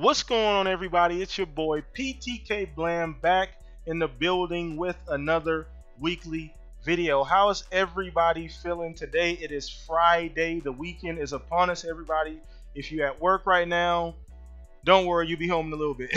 What's going on, everybody? It's your boy PTK Blam back in the building with another weekly video. How is everybody feeling today? It is Friday. The weekend is upon us, everybody. If you're at work right now, don't worry, you'll be home in a little bit.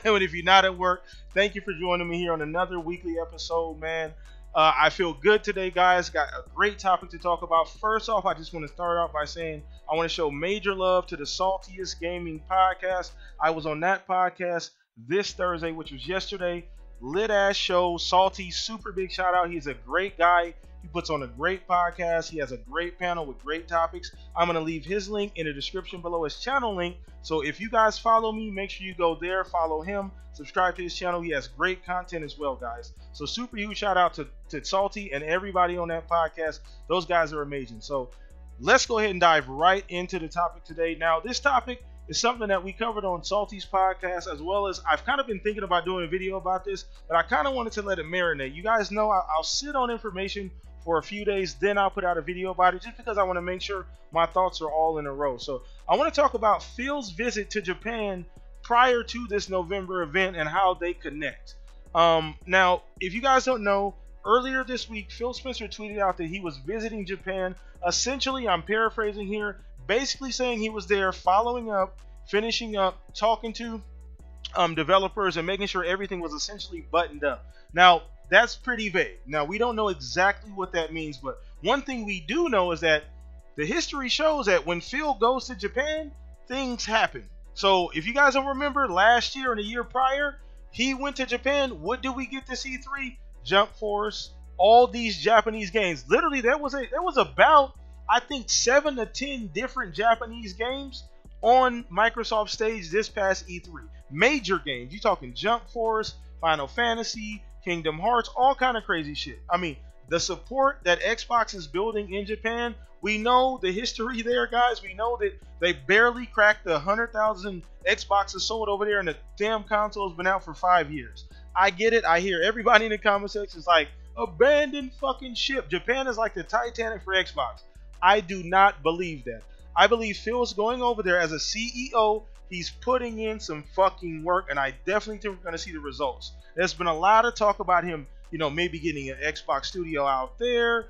But if you're not at work, thank you for joining me here on another weekly episode, man. I feel good today, guys. Got a great topic to talk about. First off, I just want to start off by saying I want to show major love to the Saltiest Gaming podcast. I was on that podcast this Thursday, which was yesterday. Lit ass show. Salty, super big shout out. He's a great guy. He puts on a great podcast. He has a great panel with great topics. I'm going to leave his link in the description below, his channel link. So if you guys follow me, make sure you go there, follow him, subscribe to his channel. He has great content as well, guys. So super huge shout out to Salty and everybody on that podcast. Those guys are amazing. So let's go ahead and dive right into the topic today. Now, this topic is something that we covered on Salty's podcast, as well as I've kind of been thinking about doing a video about this, but I kind of wanted to let it marinate. You guys know I'll sit on information for a few days, then I'll put out a video about it, just because I want to make sure my thoughts are all in a row. So I want to talk about Phil's visit to Japan prior to this November event and how they connect. Now, if you guys don't know, earlier this week, Phil Spencer tweeted out that he was visiting Japan. Essentially, I'm paraphrasing here, basically saying he was there following up, finishing up, talking to developers and making sure everything was essentially buttoned up. Now, that's pretty vague. Now, we don't know exactly what that means, but one thing we do know is that the history shows that when Phil goes to Japan, things happen. So if you guys don't remember, last year and the year prior, he went to Japan. What did we get to see? Jump Force, all these Japanese games. Literally, there was about, I think, 7 to 10 different Japanese games on Microsoft stage this past E3. Major games. You're talking Jump Force, Final Fantasy, Kingdom Hearts, all kind of crazy shit. I mean, the support that Xbox is building in Japan, we know the history there, guys. We know that they barely cracked the 100,000 Xboxes sold over there, and the damn console has been out for 5 years. I get it. I hear everybody in the comment section is like, abandoned fucking ship. Japan is like the Titanic for Xbox. I do not believe that. I believe Phil's going over there as a CEO. He's putting in some fucking work, and I definitely think we're going to see the results. There's been a lot of talk about him, you know, maybe getting an Xbox studio out there,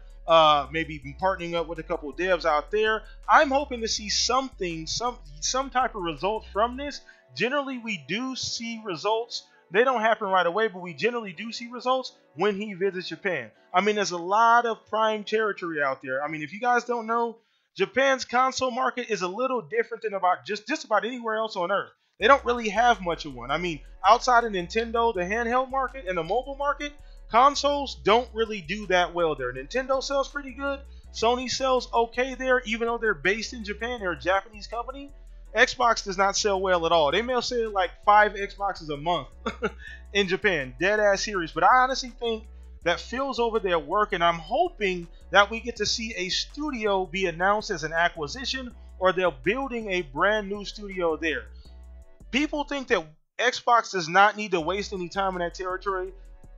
maybe partnering up with a couple of devs out there. I'm hoping to see something, some type of result from this. Generally, we do see results. They don't happen right away, but we generally do see results when he visits Japan. I mean, there's a lot of prime territory out there. I mean, if you guys don't know, Japan's console market is a little different than about just about anywhere else on earth. They don't really have much of one. I mean, outside of Nintendo, the handheld market and the mobile market, consoles don't really do that well there. Nintendo sells pretty good. Sony sells okay there, even though they're based in Japan. They're a Japanese company. Xbox does not sell well at all. They may sell like 5 Xboxes a month in Japan. Dead ass serious. But I honestly think that Phil's over there working. I'm hoping that we get to see a studio be announced as an acquisition, or they're building a brand new studio there. People think that Xbox does not need to waste any time in that territory.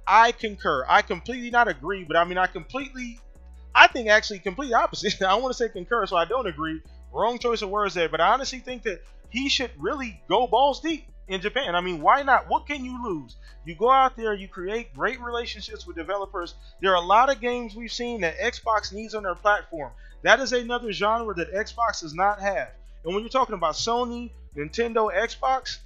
I concur. I completely not agree, but I mean, I think actually completely opposite. I want to say concur, so I don't agree. Wrong choice of words there, but I honestly think that he should really go balls deep in Japan. I mean, why not? What can you lose? You go out there, you create great relationships with developers. There are a lot of games we've seen that Xbox needs on their platform. That is another genre that Xbox does not have. And when you're talking about Sony, Nintendo, Xbox,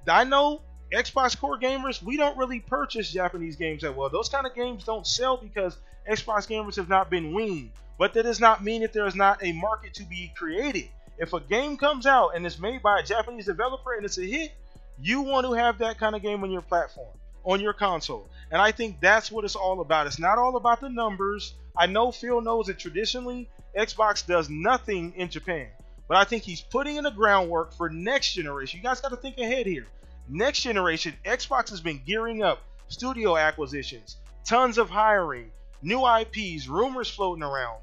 I know Xbox core gamers, we don't really purchase Japanese games that well. Those kind of games don't sell because Xbox gamers have not been weaned. But that does not mean that there is not a market to be created. If a game comes out and it's made by a Japanese developer and it's a hit, you want to have that kind of game on your platform, on your console. And I think that's what it's all about. It's not all about the numbers. I know Phil knows that traditionally Xbox does nothing in Japan. But I think he's putting in the groundwork for next generation. You guys got to think ahead here. Next generation, Xbox has been gearing up studio acquisitions, tons of hiring, new IPs, rumors floating around,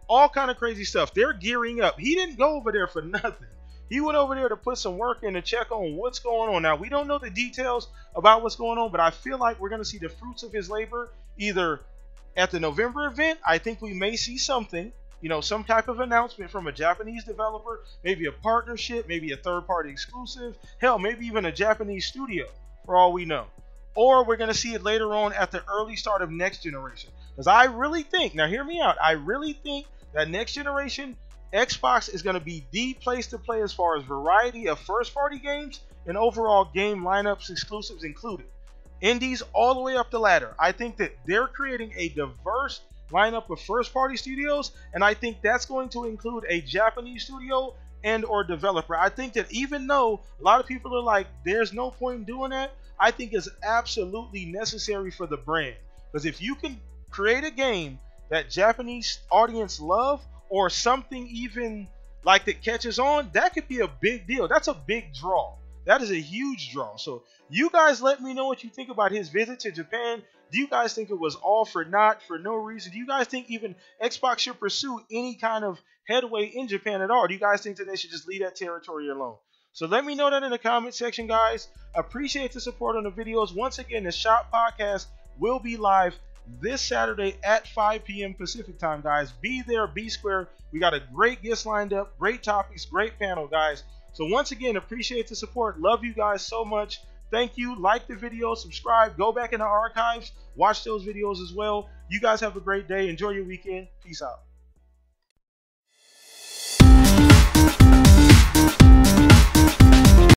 all kind of crazy stuff. They're gearing up. He didn't go over there for nothing. He went over there to put some work in to check on what's going on. Now, we don't know the details about what's going on, but I feel like we're going to see the fruits of his labor either at the November event. I think we may see something. some type of announcement from a Japanese developer, maybe a partnership, maybe a third-party exclusive, hell, maybe even a Japanese studio, for all we know. Or we're going to see it later on at the early start of next generation. Because I really think, now hear me out, I really think that next generation Xbox is going to be the place to play as far as variety of first-party games and overall game lineups, exclusives included. Indies all the way up the ladder. I think that they're creating a diverse lineup of first-party studios, and I think that's going to include a Japanese studio and or developer. I think that even though a lot of people are like, there's no point in doing that, I think it's absolutely necessary for the brand. Because if you can create a game that Japanese audience love, or something even like that catches on, that could be a big deal. That's a big draw. That is a huge draw. So you guys let me know what you think about his visit to Japan. Do you guys think it was all for naught, for no reason? Do you guys think even Xbox should pursue any kind of headway in Japan at all? Or do you guys think that they should just leave that territory alone? So let me know that in the comment section, guys. Appreciate the support on the videos. Once again, the Shop Podcast will be live this Saturday at 5 p.m. Pacific time, guys. Be there, be square. We got a great guest lined up, great topics, great panel, guys. So once again, appreciate the support. Love you guys so much. Thank you. Like the video, subscribe, go back in the archives, watch those videos as well. You guys have a great day. Enjoy your weekend. Peace out.